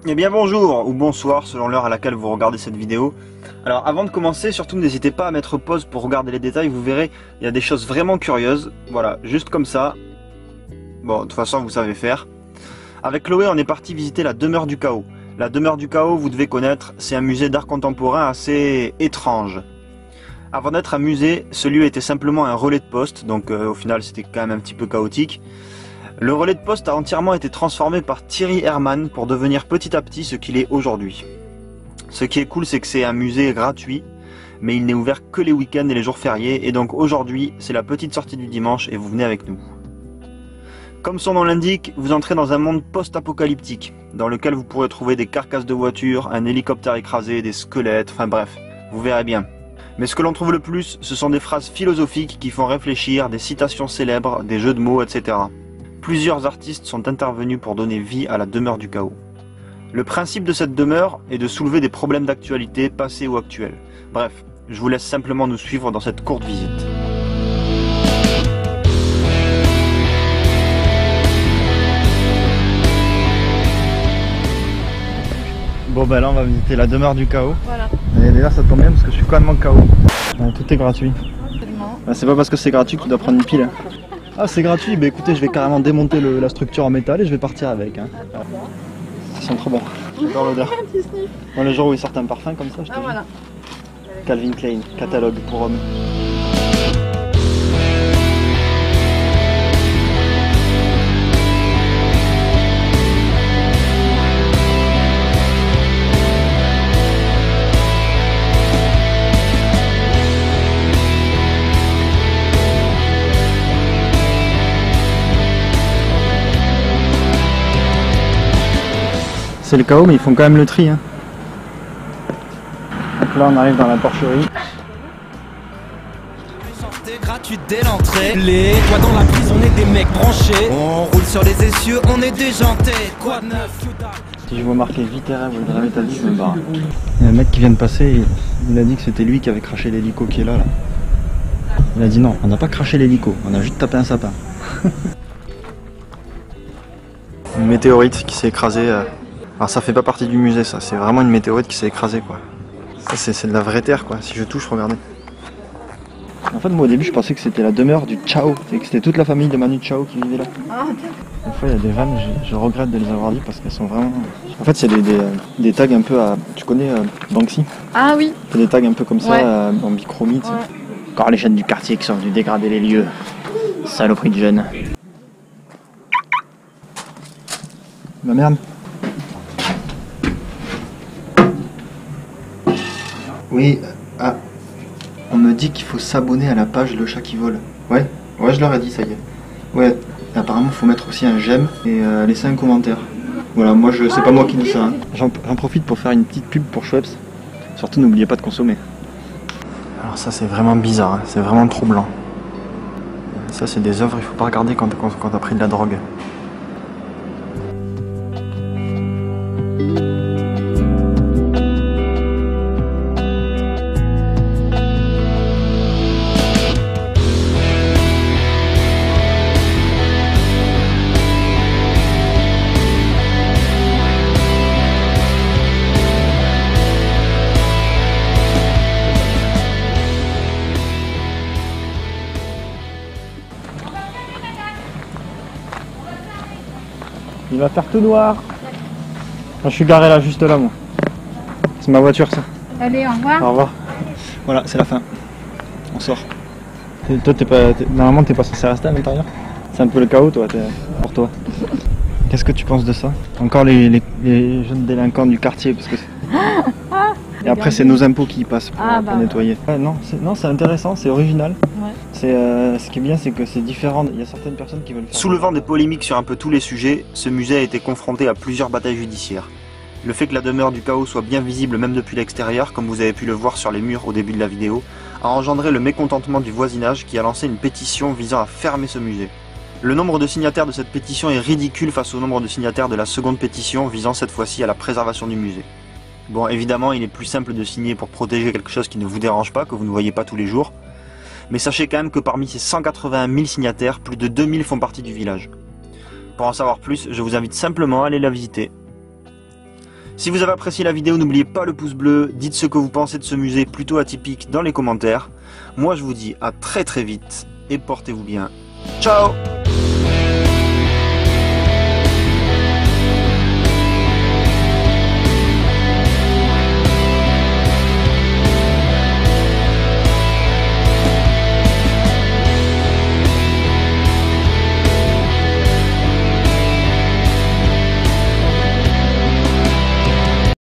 Eh bien bonjour ou bonsoir selon l'heure à laquelle vous regardez cette vidéo. Alors avant de commencer, surtout n'hésitez pas à mettre pause pour regarder les détails, vous verrez, il y a des choses vraiment curieuses. Voilà, juste comme ça. Bon, de toute façon vous savez faire. Avec Chloé, on est parti visiter la demeure du chaos. La demeure du chaos, vous devez connaître, c'est un musée d'art contemporain assez étrange. Avant d'être un musée, ce lieu était simplement un relais de poste, donc au final c'était quand même un petit peu chaotique. Le relais de poste a entièrement été transformé par Thierry Hermann pour devenir petit à petit ce qu'il est aujourd'hui. Ce qui est cool, c'est que c'est un musée gratuit, mais il n'est ouvert que les week-ends et les jours fériés, et donc aujourd'hui, c'est la petite sortie du dimanche et vous venez avec nous. Comme son nom l'indique, vous entrez dans un monde post-apocalyptique, dans lequel vous pourrez trouver des carcasses de voitures, un hélicoptère écrasé, des squelettes, enfin bref, vous verrez bien. Mais ce que l'on trouve le plus, ce sont des phrases philosophiques qui font réfléchir, des citations célèbres, des jeux de mots, etc. Plusieurs artistes sont intervenus pour donner vie à la demeure du chaos. Le principe de cette demeure est de soulever des problèmes d'actualité, passés ou actuels. Bref, je vous laisse simplement nous suivre dans cette courte visite. Bon ben là on va visiter la demeure du chaos. Voilà. Et d'ailleurs ça tombe bien parce que je suis quand même en chaos. Tout est gratuit. C'est pas parce que c'est gratuit que tu dois prendre une pile. Ah c'est gratuit, bah écoutez je vais carrément démonter la structure en métal et je vais partir avec. Hein. Ça sent trop bon, j'adore l'odeur. Dans les jours où ils sortent un parfum comme ça, je te dis. Voilà. Calvin Klein, catalogue pour hommes. C'est le chaos mais ils font quand même le tri. Hein. Donc là on arrive dans la porcherie. Gratuite dès l'entrée. Les toi dans la prise on est des mecs branchés. On roule sur les essieux, on est déjantés. Quoi de neuf? Si je vois marqué Viterra ou Hydramet à 10, je me barre. Il y a un mec qui vient de passer, il a dit que c'était lui qui avait craché l'hélico qui est là. Il a dit non, on n'a pas craché l'hélico, on a juste tapé un sapin. Une météorite qui s'est écrasée. Alors ça fait pas partie du musée ça, c'est vraiment une météorite qui s'est écrasée quoi. Ça c'est de la vraie terre quoi, si je touche regardez. En fait moi au début je pensais que c'était la demeure du Chao, que c'était toute la famille de Manu Chao qui vivait là. Ah, Des fois il y a des vannes, je regrette de les avoir dit parce qu'elles sont vraiment... En fait c'est des tags un peu à... Tu connais Banksy? ah oui. C'est des tags un peu comme ça, Ouais. en bichromie. Ouais. Encore les jeunes du quartier qui sont venus dégrader les lieux. Saloperie de jeunes. La merde. Oui, ah, on me dit qu'il faut s'abonner à la page Le Chat qui vole. Ouais, je leur ai dit, ça y est. Ouais, apparemment faut mettre aussi un j'aime et laisser un commentaire. Voilà, moi c'est pas moi qui dis ça. Hein. J'en profite pour faire une petite pub pour Schweppes. Surtout n'oubliez pas de consommer. Alors ça c'est vraiment bizarre, hein. C'est vraiment troublant. Ça c'est des œuvres, il faut pas regarder quand t'as pris de la drogue. Il va faire tout noir. Je suis garé là, juste là, moi. C'est ma voiture, ça. Allez, au revoir. Au revoir. Voilà, c'est la fin. On sort. Toi, normalement, t'es pas censé rester à l'intérieur. C'est un peu le chaos, toi, pour toi. Qu'est-ce que tu penses de ça? Encore les jeunes délinquants du quartier, parce que... Et après, c'est nos impôts qui passent pour nettoyer. Ouais, non, c'est intéressant, c'est original. Ouais. Ce qui est bien, c'est que c'est différent. Il y a certaines personnes qui veulent faire... Soulevant des polémiques sur un peu tous les sujets, ce musée a été confronté à plusieurs batailles judiciaires. Le fait que la demeure du chaos soit bien visible même depuis l'extérieur, comme vous avez pu le voir sur les murs au début de la vidéo, a engendré le mécontentement du voisinage qui a lancé une pétition visant à fermer ce musée. Le nombre de signataires de cette pétition est ridicule face au nombre de signataires de la seconde pétition visant cette fois-ci à la préservation du musée. Bon, évidemment, il est plus simple de signer pour protéger quelque chose qui ne vous dérange pas, que vous ne voyez pas tous les jours. Mais sachez quand même que parmi ces 181 000 signataires, plus de 2000 font partie du village. Pour en savoir plus, je vous invite simplement à aller la visiter. Si vous avez apprécié la vidéo, n'oubliez pas le pouce bleu, dites ce que vous pensez de ce musée plutôt atypique dans les commentaires. Moi je vous dis à très vite et portez-vous bien. Ciao!